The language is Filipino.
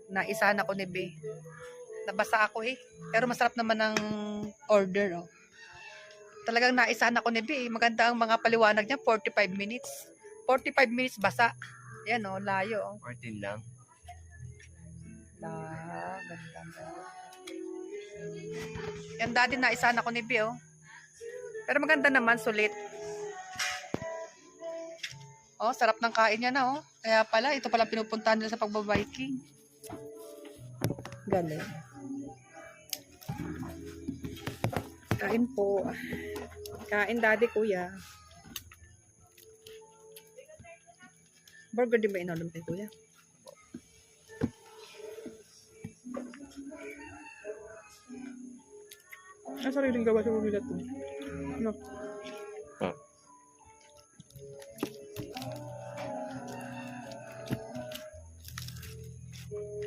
Naisahan ako ni B. Nabasa ako eh. Pero masarap naman ang order. Oh. Talagang naisahan ako ni B. Maganda ang mga paliwanag niya. 45 minutes. 45 minutes basa. Yan oh, layo. Oh. 14 lang. Ganda. Yan daddy, naisahan ako ni B. Oh. Pero maganda naman, sulit. Oh, sarap ng kain niya na oh. Kaya pala, ito pala pinupuntahan nila sa pagbabiking. Galing. Kain po. Kain daddy, kuya. Burger din ba inolom kay kuya? Ang sariling gawa sa kuya to. No.